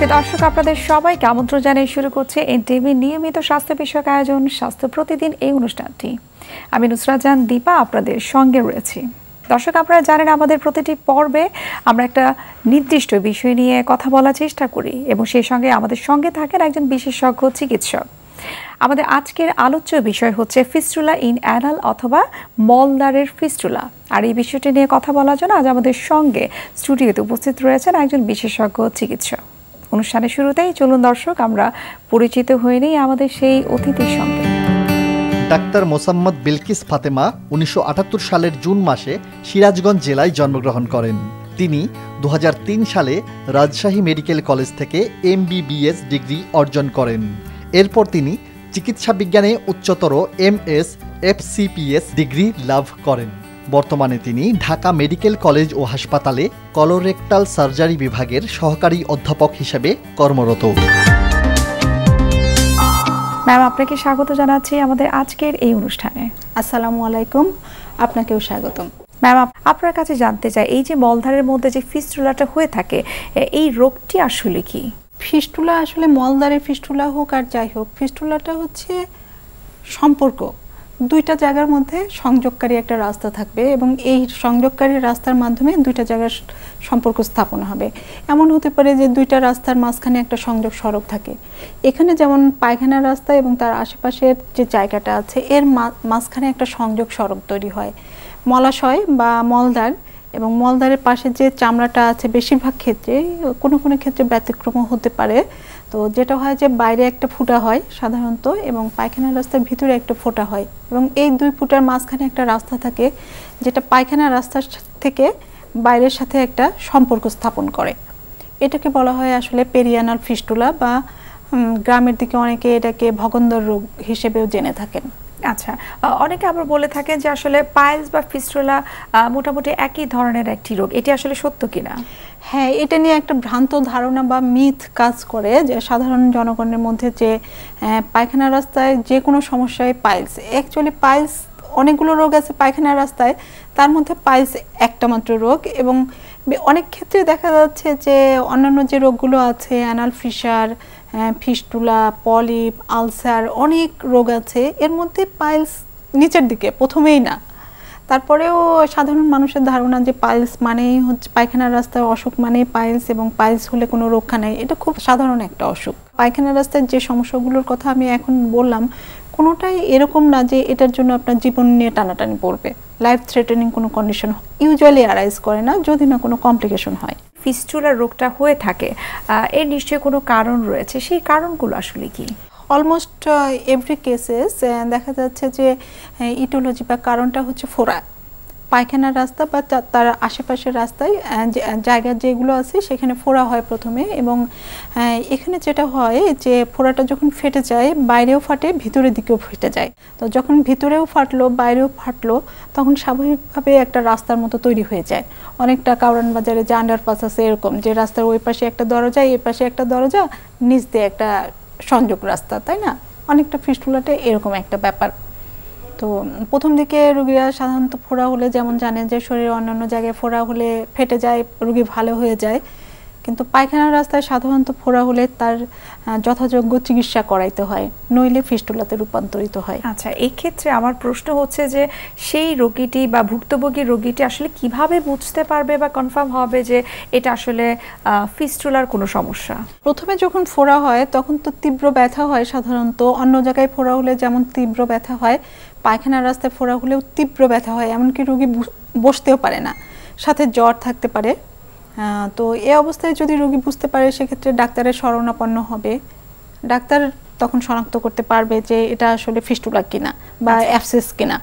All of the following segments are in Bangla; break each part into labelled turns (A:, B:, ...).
A: প্রিয় দর্শক, আপনাদের সবাইকে আমন্ত্রণ জানিয়ে শুরু করছে এনটিভি নিয়মিত স্বাস্থ্য বিষয়ক আয়োজন স্বাস্থ্য প্রতিদিন এই অনুষ্ঠানটি। আমি নুসরাত জাহান দীপা আপনাদের সঙ্গে রয়েছি। দর্শক, আপনারা জানেন আমাদের প্রতিটি পর্বে আমরা একটা নির্দিষ্ট বিষয় নিয়ে কথা বলার চেষ্টা করি এবং সেই সঙ্গে আমাদের সঙ্গে থাকেন একজন বিশেষজ্ঞ চিকিৎসক। আমাদের আজকের আলোচ্য বিষয় হচ্ছে ফিস্টুলা ইন অ্যানাল অথবা মলদ্বারের ফিস্টুলা। আর এই বিষয়টি নিয়ে কথা বলার জন্য আজ আমাদের সঙ্গে স্টুডিওতে উপস্থিত রয়েছেন একজন বিশেষজ্ঞ চিকিৎসক। অনুষ্ঠানের শুরুতেই চলুন দর্শক আমরা পরিচিত হয়ে নিই আমাদের সেই অতিথির সঙ্গে।
B: ডাক্তার মোসাম্মদ বিলকিস ফাতেমা 1978 সালের জুন মাসে সিরাজগঞ্জ জেলায় জন্মগ্রহণ করেন। তিনি 2003 সালে রাজশাহী মেডিকেল কলেজ থেকে MBBS ডিগ্রি অর্জন করেন। এরপর তিনি চিকিৎসা বিজ্ঞানে উচ্চতর MS FCPS ডিগ্রি লাভ করেন। বর্তমানে তিনি ঢাকা মেডিকেল কলেজ ও হাসপাতালে কলোরেক্টাল সার্জারি বিভাগের সহকারী অধ্যাপক হিসেবে কর্মরত।
A: ম্যাম, আপনাকে স্বাগত জানাচ্ছি আমাদের আজকের এই অনুষ্ঠানে।
C: আসসালামু আলাইকুম, আপনাকেও স্বাগতম।
A: ম্যাম, আপনার কাছে জানতে চাই, এই যে মলদ্বারের মধ্যে যে ফিস্টুলাটা হয়ে থাকে, এই রোগটি আসলে কি?
C: ফিস্টুলা আসলে মলদ্বারের ফিস্টুলা হোক আর যাই হোক, ফিস্টুলাটা হচ্ছে সম্পর্ক, দুইটা জায়গার মধ্যে সংযোগকারী একটা রাস্তা থাকবে এবং এই সংযোগকারী রাস্তার মাধ্যমে দুইটা জায়গার সম্পর্ক স্থাপন হবে। এমন হতে পারে যে দুইটা রাস্তার মাঝখানে একটা সংযোগ সড়ক থাকে। এখানে যেমন পায়খানার রাস্তা এবং তার আশেপাশের যে জায়গাটা আছে এর মাঝখানে একটা সংযোগ সড়ক তৈরি হয়। মলাশয় বা মলদ্বার এবং মলদ্বারের পাশে যে চামড়াটা আছে, বেশিরভাগ ক্ষেত্রে, কোনো কোনো ক্ষেত্রে ব্যতিক্রম হতে পারে, তো যেটা হয় যে বাইরে একটা ফুটা হয় সাধারণত এবং পায়খানার রাস্তার ভিতরে একটা ফোঁটা হয় এবং এই দুই ফুটার মাঝখানে একটা রাস্তা থাকে যেটা পায়খানার রাস্তার থেকে বাইরের সাথে একটা সম্পর্ক স্থাপন করে। এটাকে বলা হয় আসলে পেরিয়ানাল ফিস্টুলা বা গ্রামের দিকে অনেকে এটাকে ভগন্দর রোগ হিসেবেও জেনে থাকেন।
A: আচ্ছা, অনেকে আবার বলে থাকেন যে আসলে পাইলস বা ফিস্টুলা মোটামুটি একই ধরনের একটি রোগ, এটি আসলে সত্য কিনা?
C: হ্যাঁ, এটা নিয়ে একটা ভ্রান্ত ধারণা বা মিথ কাজ করে যে সাধারণ জনগণের মধ্যে যে পায়খানা রাস্তায় যে কোনো সমস্যায় পাইলস। অ্যাকচুয়ালি পাইলস অনেকগুলো রোগ আছে পায়খানা রাস্তায়, তার মধ্যে পাইলস একটা মাত্র রোগ এবং অনেক ক্ষেত্রে দেখা যাচ্ছে যে অন্যান্য যে রোগগুলো আছে, anal fisher, fistula, polyp, ulcer, অনেক রোগ আছে, এর মধ্যে পাইলস নিচের দিকে প্রথমেই না। তারপরেও সাধারণ মানুষের ধারণা যে পাইলস মানেই হচ্ছে পায়খানার রাস্তায় অসুখ মানেই পাইলস এবং পাইলস হলে কোনো রক্ষা নেই। এটা খুব সাধারণ একটা অসুখ। পায়খানার রাস্তায় যে সমস্যাগুলোর কথা আমি এখন বললাম কোনোটাই এরকম না যে এটার জন্য আপনার জীবন নিয়ে টানাটানি পড়বে। লাইফ থ্রেটেনিং কোনো কন্ডিশন ইউজুয়ালি অ্যারাইজ করে না যদি না কোনো কমপ্লিকেশন হয়।
A: ফিস্টুলার রোগটা হয়ে থাকে, এর নিশ্চয়ই কোনো কারণ রয়েছে, সেই কারণগুলো আসলে কি?
C: অলমোস্ট এভরি কেসেস দেখা যাচ্ছে যে ইটোলজি বা কারণটা হচ্ছে ফোড়া। পায়খানার রাস্তা বা তার আশেপাশের রাস্তায় জায়গা যেগুলো আছে সেখানে ফোড়া হয় প্রথমে এবং এখানে যেটা হয় যে ফোড়াটা যখন ফেটে যায় বাইরেও ফাটে, ভিতরের দিকেও ফেটে যায়। তো যখন ভিতরেও ফাটলো বাইরেও ফাটলো তখন স্বাভাবিকভাবে একটা রাস্তার মতো তৈরি হয়ে যায়। অনেকটা কাউরান বাজারে যে আন্ডারপাস আছে এরকম, যে রাস্তার ওই পাশে একটা দরজা, এই পাশে একটা দরজা, নিচ দিয়ে একটা সংযোগ রাস্তা, তাই না? অনেকটা ফিস্টুলাতে এরকম একটা ব্যাপার। তো প্রথম দিকে রোগীরা সাধারণত ফোড়া হলে যেমন জানেন যে শরীরের অন্যান্য জায়গায় ফোড়া হলে ফেটে যায়, রোগী ভালো হয়ে যায়, কিন্তু পায়খানার রাস্তায় সাধারণত ফোড়া হলে তার যথাযোগ্য চিকিৎসা করাইতে হয়, নইলে ফিস্টুলাতে রূপান্তরিত হয়।
A: আচ্ছা, এই ক্ষেত্রে আমার প্রশ্ন হচ্ছে যে সেই রোগীটি বা ভুক্তভোগী রোগীটি আসলে কিভাবে বুঝতে পারবে বা কনফার্ম হবে যে এটা আসলে ফিস্টুলার কোনো সমস্যা?
C: প্রথমে যখন ফোড়া হয় তখন তো তীব্র ব্যথা হয় সাধারণত। অন্য জায়গায় ফোড়া হলে যেমন তীব্র ব্যথা হয়, পায়খানার রাস্তায় ফোড়া হলেও তীব্র ব্যথা হয়, এমনকি রোগী বসতেও পারে না, সাথে জ্বর থাকতে পারে। তো এই অবস্থায় যদি রোগী বুঝতে পারে সেক্ষেত্রে ডাক্তারের শরণাপন্ন হবে। ডাক্তার তখন শনাক্ত করতে পারবে যে এটা আসলে ফিস্টুলা কিনা বা অ্যাবসেস কিনা।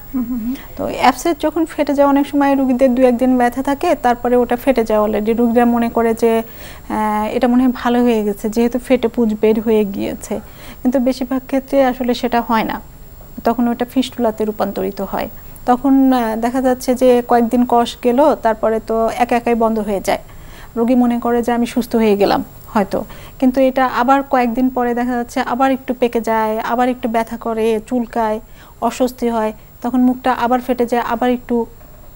C: তো অ্যাবসেস যখন ফেটে যায়, অনেক সময় রোগীদের 2-1 দিন ব্যথা থাকে, তারপরে ওটা ফেটে যায় অলরেডি, রোগীরা মনে করে যে এটা মনে হয় ভালো হয়ে গেছে যেহেতু ফেটে পুঁজ বের হয়ে গিয়েছে, কিন্তু বেশিরভাগ ক্ষেত্রে আসলে সেটা হয় না, তখন ওটা ফিস্টুলাতে রূপান্তরিত হয়। তখন দেখা যাচ্ছে যে কয়েকদিন কষ গেল, তারপরে তো একাই বন্ধ হয়ে যায়, রোগী মনে করে যে আমি সুস্থ হয়ে গেলাম হয়তো, কিন্তু এটা আবার কয়েকদিন পরে দেখা যাচ্ছে আবার একটু পেকে যায়, আবার একটু ব্যথা করে, চুলকায়, অস্বস্তি হয়, তখন মুখটা আবার ফেটে যায়, আবার একটু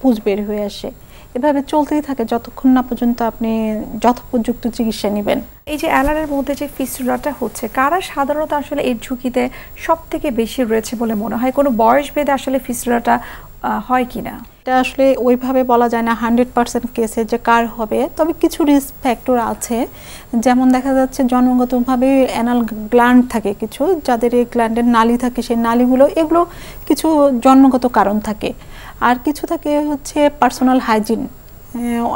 C: পুঁজ বের হয়ে আসে। এভাবে চলতেই থাকে যতক্ষণ না পর্যন্ত আপনি যথোপযুক্ত চিকিৎসা নেবেন।
A: এই যে অ্যালার্জির মধ্যে যে ফিস্টুলাটা হচ্ছে, কারা সাধারণত আসলে এর ঝুঁকিতে সব থেকে বেশি রয়েছে বলে মনে হয়? কোনো বয়স ভেদে আসলে ফিস্টুলাটা হয় কিনা?
C: এটা আসলে ওইভাবে বলা যায় না 100% কেসে যে কার হবে, তবে কিছু রিস্ক ফ্যাক্টর আছে। যেমন দেখা যাচ্ছে জন্মগতভাবে অ্যানাল গ্ল্যান্ড থাকে কিছু, যাদের এই গ্ল্যান্ডের নালী থাকে, সেই নালীগুলো এগুলো কিছু জন্মগত কারণ থাকে। আর কিছু থাকে হচ্ছে পার্সোনাল হাইজিন।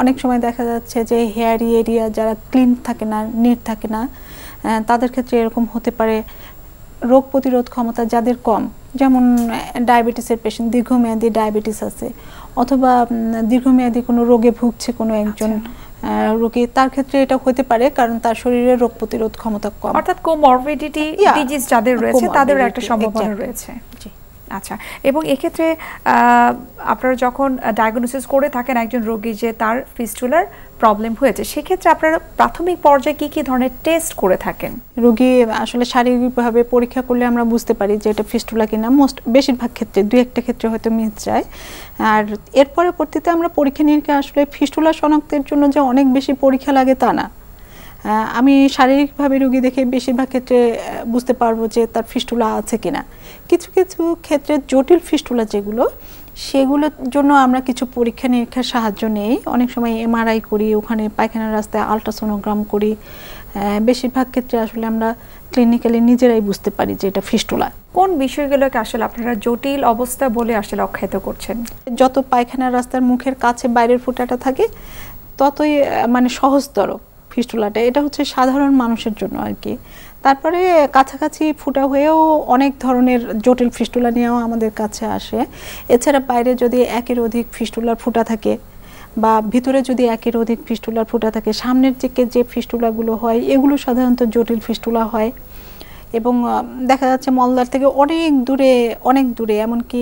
C: অনেক সময় দেখা যাচ্ছে যে হেয়ারি এরিয়া যারা ক্লিন থাকে না, নিট থাকে না, তাদের ক্ষেত্রে এরকম হতে পারে। রোগ প্রতিরোধ ক্ষমতা যাদের কম, যেমন ডায়াবেটিসের পেশেন্ট, দীর্ঘমেয়াদী ডায়াবেটিস আছে, অথবা দীর্ঘমেয়াদী কোনো রোগে ভুগছে কোনো একজন রোগী, তার ক্ষেত্রে এটা হতে পারে কারণ তার শরীরে রোগ প্রতিরোধ ক্ষমতা কম।
A: অর্থাৎ কোমরবিডিটি ডিজিজ যাদের রয়েছে তাদের একটা সম্ভাবনা রয়েছে।
C: জি,
A: আচ্ছা। এবং এক্ষেত্রে আপনারা যখন ডায়াগনোসিস করে থাকেন একজন রোগী যে তার ফিস্টুলার প্রবলেম হয়েছে, সেক্ষেত্রে আপনারা প্রাথমিক পর্যায়ে কি কি ধরনের টেস্ট করে থাকেন?
C: রোগী আসলে শারীরিকভাবে পরীক্ষা করলে আমরা বুঝতে পারি যে এটা ফিস্টুলা কিনা। বেশিরভাগ ক্ষেত্রে, দুই একটা ক্ষেত্রে হয়তো মিস যায়। আর এর পরবর্তীতে আমরা পরীক্ষা নিরীক্ষা, আসলে ফিস্টুলা শনাক্তের জন্য যে অনেক বেশি পরীক্ষা লাগে তা না। আমি শারীরিকভাবে রোগী দেখে বেশিরভাগ ক্ষেত্রে বুঝতে পারবো যে তার ফিস্টুলা আছে কিনা। কিছু কিছু ক্ষেত্রে জটিল ফিস্টুলা যেগুলো, সেগুলোর জন্য আমরা কিছু পরীক্ষা নিরীক্ষার সাহায্য নেই। অনেক সময় এমআরআই করি, ওখানে পায়খানার রাস্তায় আলট্রাসোনোগ্রাম করি। বেশিরভাগ ক্ষেত্রে আসলে আমরা ক্লিনিক্যালি নিজেরাই বুঝতে পারি যে এটা ফিস্টুলা।
A: কোন বিষয়গুলোকে আসলে আপনারা জটিল অবস্থা বলে আসলে আখ্যায়িত করছেন?
C: যত পায়খানার রাস্তার মুখের কাছে বাইরের ফুটাটা থাকে ততই মানে সহজতর ফিস্টুলাটা। এটা হচ্ছে সাধারণ মানুষের জন্য আর কি। তারপরে কাছাকাছি ফুটা হয়েও অনেক ধরনের জটিল ফিস্টুলা নিয়েও আমাদের কাছে আসে। এছাড়া বাইরে যদি একের অধিক ফিস্টুলার ফুটা থাকে বা ভিতরে যদি একের অধিক ফিস্টুলার ফুটা থাকে, সামনের দিকে যে ফিস্টুলাগুলো হয় এগুলো সাধারণত জটিল ফিস্টুলা হয়। এবং দেখা যাচ্ছে মলদ্বার থেকে অনেক দূরে এমনকি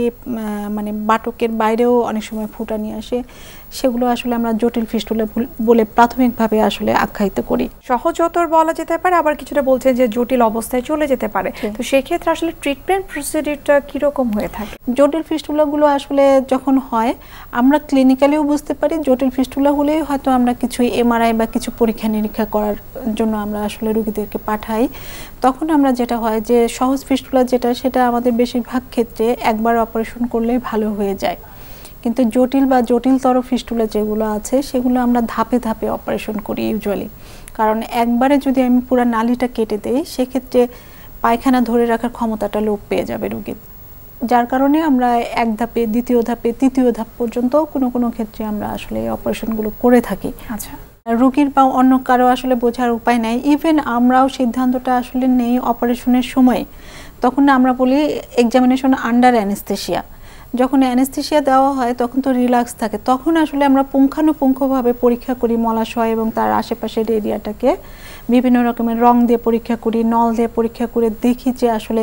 C: মানে বাটকের বাইরেও অনেক সময় ফুটা নিয়ে আসে। সেগুলো আসলে আমরা জটিল ফিস্টুলা বলে প্রাথমিকভাবে আসলে আখ্যায়িত করি।
A: সহজতর বলা যেতে পারে, আবার কিছুটা বলছেন যে জটিল অবস্থায় চলে যেতে পারে। তো সেক্ষেত্রে আসলে ট্রিটমেন্ট প্রসিডিউরটা কীরকম হয়ে থাকে?
C: জটিল ফিস্টুলাগুলো আসলে যখন হয় আমরা ক্লিনিক্যালিও বুঝতে পারি। জটিল ফিস্টুলা হলেই হয়তো আমরা কিছু এমআরআই বা কিছু পরীক্ষা নিরীক্ষা করার জন্য আমরা আসলে রোগীদেরকে পাঠাই। তখন আমরা যেটা হয় যে সহজ ফিস্টুলা যেটা, সেটা আমাদের বেশিরভাগ ক্ষেত্রে একবার অপারেশন করলেই ভালো হয়ে যায়। কিন্তু জটিল বা জটিলতর ফিস্টুলা যেগুলো আছে সেগুলো আমরা ধাপে ধাপে অপারেশন করি ইউজুয়ালি। কারণ একবারে যদি আমি পুরো নালীটা কেটে দেই, সেক্ষেত্রে পায়খানা ধরে রাখার ক্ষমতাটা লোপ পেয়ে যাবে রোগীর। যার কারণে আমরা এক ধাপে, দ্বিতীয় ধাপে, তৃতীয় ধাপ পর্যন্ত কোনো কোনো ক্ষেত্রে আমরা আসলে অপারেশনগুলো করে থাকি।
A: আচ্ছা।
C: রোগীর বা অন্য কারো আসলে বোঝার উপায় নাই। ইভেন আমরাও সিদ্ধান্তটা আসলে নেই অপারেশনের সময়। তখন আমরা বলি এক্সামিনেশন আন্ডার অ্যানেস্থেশিয়া। যখন অ্যানেস্থেশিয়া দেওয়া হয় তখন তো রিল্যাক্স থাকে, তখন আসলে আমরা পুঙ্খানুপুঙ্খভাবে পরীক্ষা করি মলাশয় এবং তার আশেপাশের এরিয়াটাকে। বিভিন্ন রকমের রং দিয়ে পরীক্ষা করি, নল দিয়ে পরীক্ষা করে দেখি যে আসলে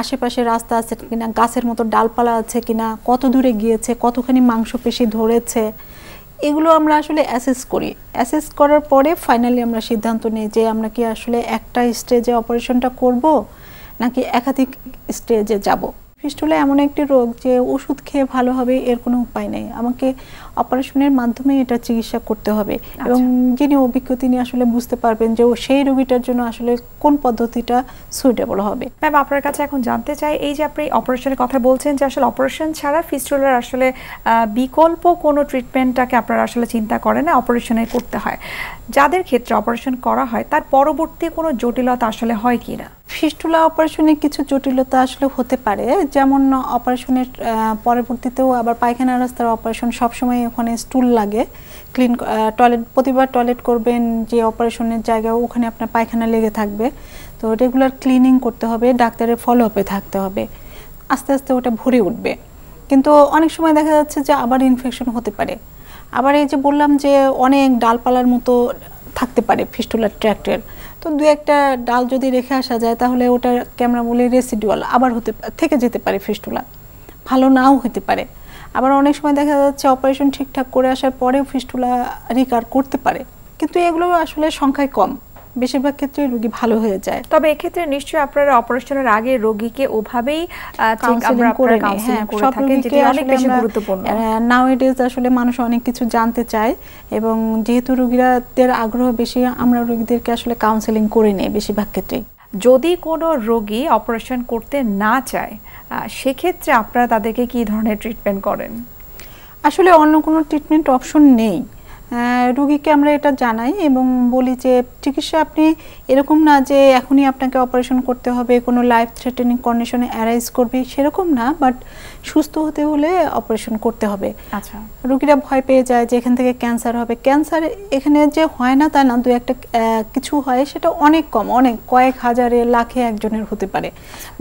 C: আশেপাশে রাস্তা আছে কিনা, গাছের মতো ডালপালা আছে কিনা, কত দূরে গিয়েছে, কতখানি মাংসপেশি ধরেছে, এগুলো আমরা আসলে অ্যাসেস করি। অ্যাসেস করার পরে ফাইনালি আমরা সিদ্ধান্ত নিই যে আমরা কি আসলে একটা স্টেজে অপারেশনটা করব নাকি একাধিক স্টেজে যাব। ফিস্টুলা এমন একটি রোগ যে ওষুধ খেয়ে ভালো হবে এর কোনো উপায় নেই, আমাকে অপারেশনের মাধ্যমে এটা চিকিৎসা করতে হবে। এবং যিনি অভিজ্ঞ তিনি আসলে বুঝতে পারবেন যে সেই রোগীটার জন্য আসলে কোন পদ্ধতিটা সুইটেবল হবে।
A: ম্যাম, আপনার কাছে এখন জানতে চাই, এই যে আপনি অপারেশনের কথা বলছেন যে আসলে অপারেশন ছাড়া ফিস্টুলার আসলে বিকল্প কোনো ট্রিটমেন্টটাকে আপনারা আসলে চিন্তা করেন না, অপারেশনে করতে হয়। যাদের ক্ষেত্রে অপারেশন করা হয় তার পরবর্তী কোনো জটিলতা আসলে হয় কি না?
C: ফিস্টুলা অপারেশনে কিছু জটিলতা আসলে হতে পারে, যেমন অপারেশনের পরবর্তীতেও আবার পায়খানা রাস্তার অপারেশন, সবসময় ওখানে স্টুল লাগে, ক্লিন টয়লেট, প্রতিবার টয়লেট করবেন যে অপারেশনের জায়গায় ওখানে আপনার পায়খানা লেগে থাকবে। তো রেগুলার ক্লিনিং করতে হবে, ডাক্তারের ফলো আপে থাকতে হবে, আস্তে আস্তে ওটা ভরে উঠবে। কিন্তু অনেক সময় দেখা যাচ্ছে যে আবার ইনফেকশন হতে পারে। আবার এই যে বললাম যে অনেক ডালপালার মতো থাকতে পারে ফিস্টুলার ট্র্যাক্টের, তো দু একটা ডাল যদি রেখে আসা যায় তাহলে ওটা আমরা বলি রেসিডুয়াল, আবার থেকে যেতে পারে ফিস্টুলা, ভালো নাও হতে পারে। আবার অনেক সময় দেখা যাচ্ছে অপারেশন ঠিকঠাক করে আসার পরেও ফিস্টুলা রিকার করতে পারে, কিন্তু এগুলো আসলে সংখ্যায় কম। বেশিরভাগ ক্ষেত্রে রোগী ভালো হয়ে যায়।
A: তবে এক্ষেত্রে নিশ্চয়ই আপনারা অপারেশনের আগে রোগীকে ওভাবেই
C: কাউন্সেলিং করে
A: থাকেন, যেটি অনেক বেশি গুরুত্বপূর্ণ।
C: নাওএডেজ আসলে মানুষ অনেক কিছু জানতে চায় এবং যেহেতু রোগীদের আগ্রহ বেশি, আমরা রোগীদেরকে আসলে কাউন্সেলিং করে নেই বেশিরভাগ ক্ষেত্রেই।
A: যদি কোনো রোগী অপারেশন করতে না চায়, সেক্ষেত্রে আপনারা তাদেরকে কি ধরনের ট্রিটমেন্ট করেন?
C: আসলে অন্য কোনো ট্রিটমেন্ট অপশন নেই। রোগীকে আমরা এটা জানাই এবং বলি যে চিকিৎসা আপনি এরকম না যে এখনই আপনাকে অপারেশন করতে হবে, কোনো লাইফ থ্রেটেনিং কন্ডিশনে অ্যারাইজ করবে সেরকম না, বাট সুস্থ হতে হলে অপারেশন করতে হবে।
A: আচ্ছা,
C: রোগীরা ভয় পেয়ে যায় যে এখান থেকে ক্যান্সার হবে। ক্যান্সার এখানে যে হয় না তা না, দু একটা কিছু হয়, সেটা অনেক কম, অনেক কয়েক হাজারে লাখে একজনের হতে পারে,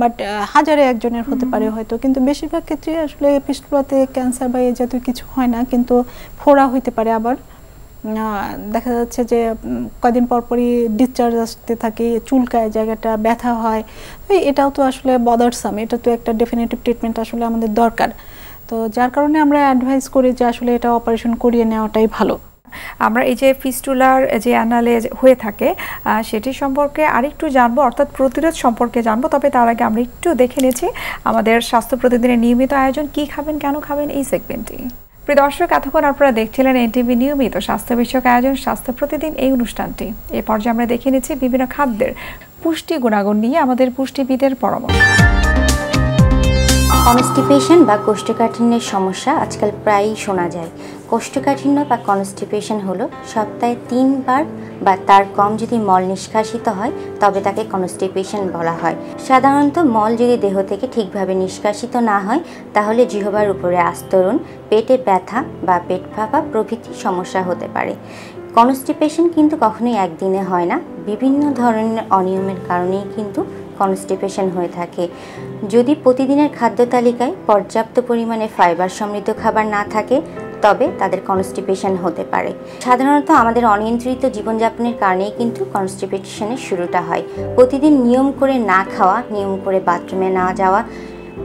C: বাট হাজারে একজনের হতে পারে হয়তো, কিন্তু বেশিরভাগ ক্ষেত্রে আসলে ফিস্টুলাতে ক্যান্সার বা এই জাতীয় কিছু হয় না, কিন্তু ফোড়া হইতে পারে। আবার দেখা যাচ্ছে যে কদিন পরপরই ডিসচার্জ আসতে থাকে, চুলকায়, জায়গাটা ব্যথা হয়, এটাও তো আসলে বদারসাম, এটা তো একটা ডেফিনেটিভ ট্রিটমেন্ট আসলে আমাদের দরকার। তো যার কারণে আমরা অ্যাডভাইস করি যে আসলে এটা অপারেশন করিয়ে নেওয়াটাই ভালো।
A: আমরা এই যে ফিস্টুলার যে অ্যানালে হয়ে থাকে সেটি সম্পর্কে আরেকটু জানবো, অর্থাৎ প্রতিরোধ সম্পর্কে জানবো। তবে তার আগে আমরা একটু দেখে নিয়েছি আমাদের স্বাস্থ্য প্রতিদিনের নিয়মিত আয়োজন কি খাবেন কেন খাবেন এই সেগমেন্টটি। প্রিয় দর্শক, এতক্ষণ আপনারা দেখছিলেন এনটিভি নিয়মিত স্বাস্থ্য বিষয়ক আয়োজন স্বাস্থ্য প্রতিদিন এই অনুষ্ঠানটি। এই পর্যায়ে আমরা দেখে নিচ্ছি বিভিন্ন খাদ্যের পুষ্টি গুণাগুণ নিয়ে আমাদের পুষ্টিবিদের পরামর্শ।
D: কনস্টিপেশন বা কোষ্ঠকাঠিন্যের সমস্যা আজকাল প্রায়ই শোনা যায়। কোষ্ঠকাঠিন্য বা কনস্টিপেশন হলো সপ্তাহে 3 বার বা তার কম যদি মল নিষ্কাশিত হয় তবে তাকে কনস্টিপেশন বলা হয়। সাধারণত মল যদি দেহ থেকে ঠিকভাবে নিষ্কাশিত না হয় তাহলে জিহ্বার উপরে আস্তরণ, পেটে ব্যথা বা পেট ফাঁপা প্রভৃতি সমস্যা হতে পারে। কনস্টিপেশন কিন্তু কখনোই একদিনে হয় না, বিভিন্ন ধরনের অনিয়মের কারণেই কিন্তু কনস্টিপেশন হয়ে থাকে। যদি প্রতিদিনের খাদ্য তালিকায় পর্যাপ্ত পরিমাণে ফাইবার সমৃদ্ধ খাবার না থাকে তবে তাদের কনস্টিপেশন হতে পারে। সাধারণত আমাদের অনিয়ন্ত্রিত জীবনযাপনের কারণেই কিন্তু কনস্টিপেশনের শুরুটা হয়। প্রতিদিন নিয়ম করে না খাওয়া, নিয়ম করে বাথরুমে না যাওয়া,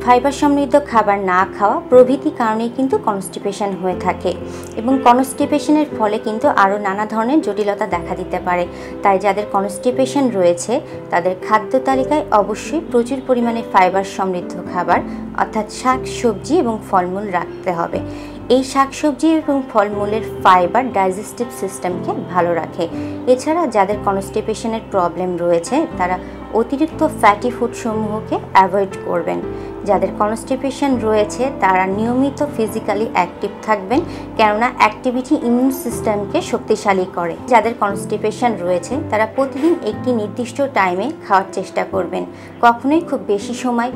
D: ফাইবার সমৃদ্ধ খাবার না খাওয়া প্রভৃতি কারণেই কিন্তু কনস্টিপেশন হয়ে থাকে এবং কনস্টিপেশনের ফলে কিন্তু আরও নানা ধরনের জটিলতা দেখা দিতে পারে। তাই যাদের কনস্টিপেশন রয়েছে তাদের খাদ্য তালিকায় অবশ্যই প্রচুর পরিমাণে ফাইবার সমৃদ্ধ খাবার অর্থাৎ শাক সবজি এবং ফলমূল রাখতে হবে। এই শাকসবজি এবং ফলমূলের ফাইবার ডাইজেস্টিভ সিস্টেমকে ভালো রাখে। এছাড়া যাদের কনস্টিপেশনের প্রবলেম রয়েছে তারা অতিরিক্ত ফ্যাটি ফুডসমূহকে অ্যাভয়েড করবেন। যাদের কনস্টিপেশন রয়েছে তারা নিয়মিত ফিজিক্যালি অ্যাক্টিভ থাকবেন, কেননা অ্যাক্টিভিটি ইমিউন সিস্টেমকে শক্তিশালী করে। যাদের কনস্টিপেশন রয়েছে তারা প্রতিদিন একটি নির্দিষ্ট টাইমে খাওয়ার চেষ্টা করবেন। কখনোই খুব বেশি সময়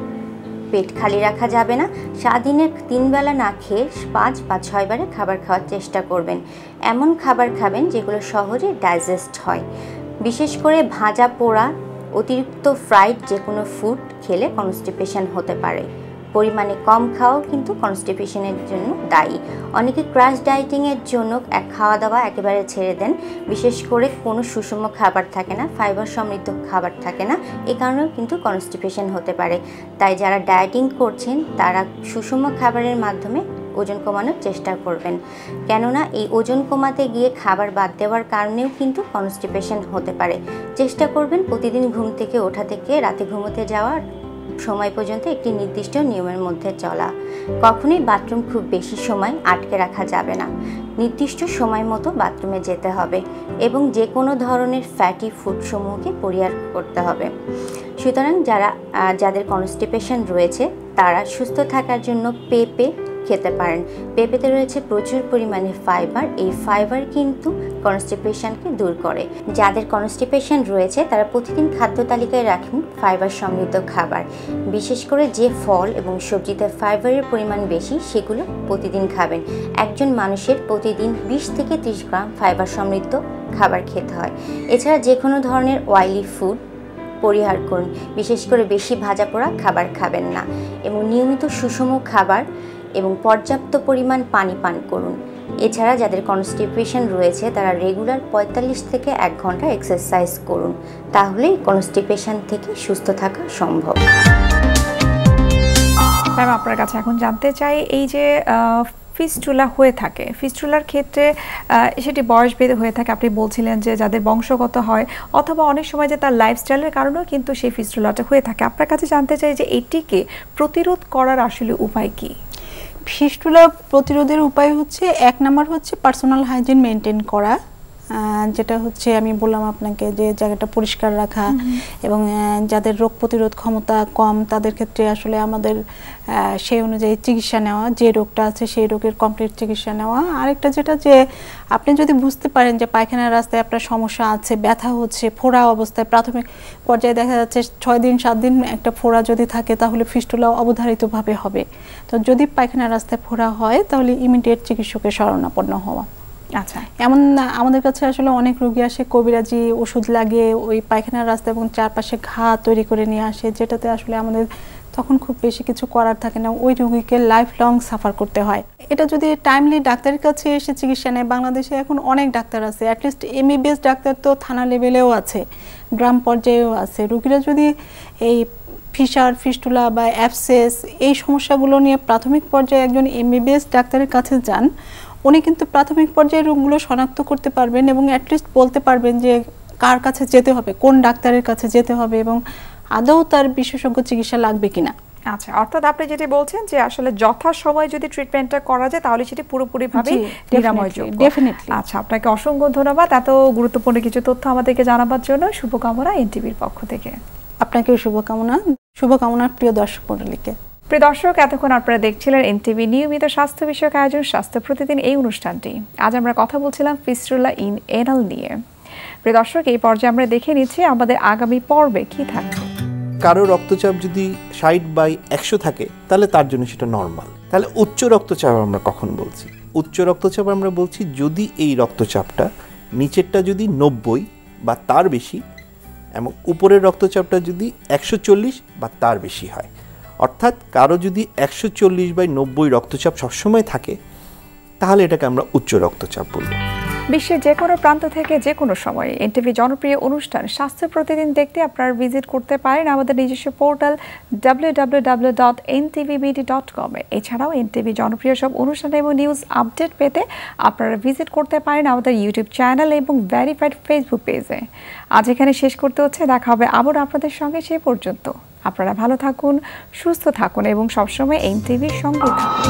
D: পেট খালি রাখা যাবে না। সারাদিনের 3 বেলা না খেয়ে 5 বা 6 বারে খাবার খাওয়ার চেষ্টা করবেন। এমন খাবার খাবেন যেগুলো সহজে ডাইজেস্ট হয়। বিশেষ করে ভাজা পোড়া, অতিরিক্ত ফ্রাইড যে কোনো ফুড খেলে কনস্টিপেশন হতে পারে। পরিমাণে কম খাওয়াও কিন্তু কনস্টিপেশনের জন্য দায়ী। অনেকে ক্র্যাশ ডায়েটিংয়ের জন্য খাওয়া দাওয়া একেবারে ছেড়ে দেন, বিশেষ করে কোনো সুষম খাবার থাকে না, ফাইবার সমৃদ্ধ খাবার থাকে না, এই কারণেও কিন্তু কনস্টিপেশন হতে পারে। তাই যারা ডায়েটিং করছেন তারা সুষম খাবারের মাধ্যমে ওজন কমানোর চেষ্টা করবেন, কেননা এই ওজন কমাতে গিয়ে খাবার বাদ দেওয়ার কারণেও কিন্তু কনস্টিপেশন হতে পারে। চেষ্টা করবেন প্রতিদিন ঘুম থেকে ওঠা থেকে রাতে ঘুমোতে যাওয়ার সময় পর্যন্ত একটি নির্দিষ্ট নিয়মের মধ্যে চলা। কখনোই বাথরুম খুব বেশি সময় আটকে রাখা যাবে না, নির্দিষ্ট সময় মতো বাথরুমে যেতে হবে এবং যে কোনো ধরনের ফ্যাটি ফুডসমূহকে পরিহার করতে হবে। সুতরাং যাদের কনস্টিপেশন রয়েছে তারা সুস্থ থাকার জন্য পেঁপে খেতে পারেন। পেঁপেতে রয়েছে প্রচুর পরিমাণে ফাইবার। এই ফাইবার কিন্তু কনস্টিপেশনকে দূর করে। যাদের কনস্টিপেশন রয়েছে তারা প্রতিদিন খাদ্য তালিকায় রাখুন ফাইবার সমৃদ্ধ খাবার। বিশেষ করে যে ফল এবং সবজিতে ফাইবারের পরিমাণ বেশি সেগুলো প্রতিদিন খাবেন। একজন মানুষের প্রতিদিন 20 থেকে 30 গ্রাম ফাইবার সমৃদ্ধ খাবার খেতে হয়। এছাড়া যে কোনো ধরনের অয়েলি ফুড পরিহার করুন, বিশেষ করে বেশি ভাজা পোড়া খাবার খাবেন না এবং নিয়মিত সুষম খাবার এবং পর্যাপ্ত পরিমাণ পানি পান করুন। এছাড়া যাদের কনস্টিপেশন রয়েছে তারা রেগুলার 45 থেকে 1 ঘন্টা এক্সারসাইজ করুন, তাহলেই কনস্টিপেশন থেকে সুস্থ থাকা সম্ভব।
A: ম্যাম, আপনার কাছে এখন জানতে চাই এই যে ফিস্টুলা হয়ে থাকে, ফিস্টুলার ক্ষেত্রে সেটি বয়স ভেদে হয়ে থাকে, আপনি বলছিলেন যে যাদের বংশগত হয় অথবা অনেক সময় যে তার লাইফস্টাইলের কারণেও কিন্তু সেই ফিস্টুলাটা হয়ে থাকে। আপনার কাছে জানতে চাই যে এটিকে প্রতিরোধ করার আসলে উপায় কি?
C: ফিস্টুলা প্রতিরোধের উপায় হচ্ছে, এক নম্বর হচ্ছে পার্সোনাল হাইজিন মেনটেন করা, যেটা হচ্ছে আমি বললাম আপনাকে যে জায়গাটা পরিষ্কার রাখা, এবং যাদের রোগ প্রতিরোধ ক্ষমতা কম তাদের ক্ষেত্রে আসলে আমাদের সেই অনুযায়ী চিকিৎসা নেওয়া, যে রোগটা আছে সেই রোগের কমপ্লিট চিকিৎসা নেওয়া। আরেকটা যেটা, যে আপনি যদি বুঝতে পারেন যে পায়খানার রাস্তায় আপনার সমস্যা আছে, ব্যথা হচ্ছে, ফোড়া অবস্থায় প্রাথমিক পর্যায়ে দেখা যাচ্ছে 6 দিন 7 দিন একটা ফোড়া যদি থাকে তাহলে ফিস্টুলা অবধারিতভাবে হবে। তো যদি পায়খানার রাস্তায় ফোড়া হয় তাহলে ইমিডিয়েট চিকিৎসকের শরণাপন্ন হওয়া।
A: আচ্ছা,
C: এমন আমাদের কাছে আসলে অনেক রোগী আসে কবিরাজি ওষুধ লাগে ওই পায়খানার রাস্তা এবং চারপাশে ঘা তৈরি করে নিয়ে আসে, যেটাতে আসলে আমাদের তখন খুব বেশি কিছু করার থাকে না, ওই রোগীকে লাইফ লং সাফার করতে হয়। এটা যদি টাইমলি ডাক্তারের কাছে এসে চিকিৎসা নেয়, বাংলাদেশে এখন অনেক ডাক্তার আছে, অ্যাটলিস্ট এমবিবিএস ডাক্তার তো থানা লেভেলেও আছে, গ্রাম পর্যায়েও আছে। রোগীরা যদি এই ফিশার, ফিস্টুলা বা অ্যাবসেস এই সমস্যাগুলো নিয়ে প্রাথমিক পর্যায়ে একজন এমবিবিএস ডাক্তারের কাছে যান, উনি কিন্তু প্রাথমিক পর্যায়ে রোগগুলো শনাক্ত করতে পারবেন এবং অ্যাটলিস্ট বলতে পারবেন যে কার কাছে যেতে হবে, কোন ডাক্তারের কাছে যেতে হবে এবং আদৌ তার বিশেষজ্ঞ চিকিৎসা লাগবে কিনা।
A: আচ্ছা, অর্থাৎ আপনি যেটি বলছেন যে আসলে যথাসময়ে যদি ট্রিটমেন্টটা করা যায় তাহলে সেটি পুরোপুরিভাবে নিরাময়যোগ্য।
C: ডেফিনেটলি।
A: আচ্ছা, আপনাকে অসংখ্য ধন্যবাদ এত গুরুত্বপূর্ণ কিছু তথ্য আমাদেরকে জানাবার জন্য। শুভকামনা এনটিভির পক্ষ থেকে।
C: আপনাকেও শুভকামনা প্রিয় দর্শক মণ্ডলীকে।
A: প্রিয় দর্শক, এতক্ষণ আপনারা দেখছিলেন এনটিভি নিয়মিত স্বাস্থ্য বিষয়ক আয়োজন স্বাস্থ্য প্রতিদিন এই অনুষ্ঠানটি। আজ আমরা কথা বলছিলাম ফিস্টুলা ইন এনাল নিয়ে। প্রিয় দর্শক, এই পর্যায়ে আমরা দেখে নিচ্ছি আমাদের আগামী পর্বে কি থাকছে।
E: কারো রক্তচাপ যদি 60/100 থাকে তাহলে তার জন্য সেটা নর্মাল। তাহলে উচ্চ রক্তচাপ আমরা কখন বলছি? উচ্চ রক্তচাপ আমরা বলছি যদি এই রক্তচাপটা নিচেরটা যদি 90 বা তার বেশি এবং উপরের রক্তচাপটা যদি 140 বা তার বেশি হয়। অর্থাৎ কারো যদি 140/90 রক্তচাপ সবসময় থাকে তাহলে এটাকে আমরা উচ্চ রক্তচাপ বলব।
A: বিশ্বের যে কোনো প্রান্ত থেকে যে কোনো সময়ে এনটিভি জনপ্রিয় অনুষ্ঠান স্বাস্থ্য প্রতিদিন দেখতে আপনারা ভিজিট করতে পারেন আমাদের নিজস্ব পোর্টাল www.ntvbd.com এ। এছাড়াও এনটিভি জনপ্রিয় সব অনুষ্ঠান এবং নিউজ আপডেট পেতে আপনারা ভিজিট করতে পারেন আমাদের ইউটিউব চ্যানেল এবং ভেরিফাইড ফেসবুক পেজে। আজ এখানে শেষ করতে হচ্ছে, দেখা হবে আবার আপনাদের সঙ্গে। সেই পর্যন্ত আপনারা ভালো থাকুন, সুস্থ থাকুন এবং সবসময় এনটিভির সঙ্গে থাকুন।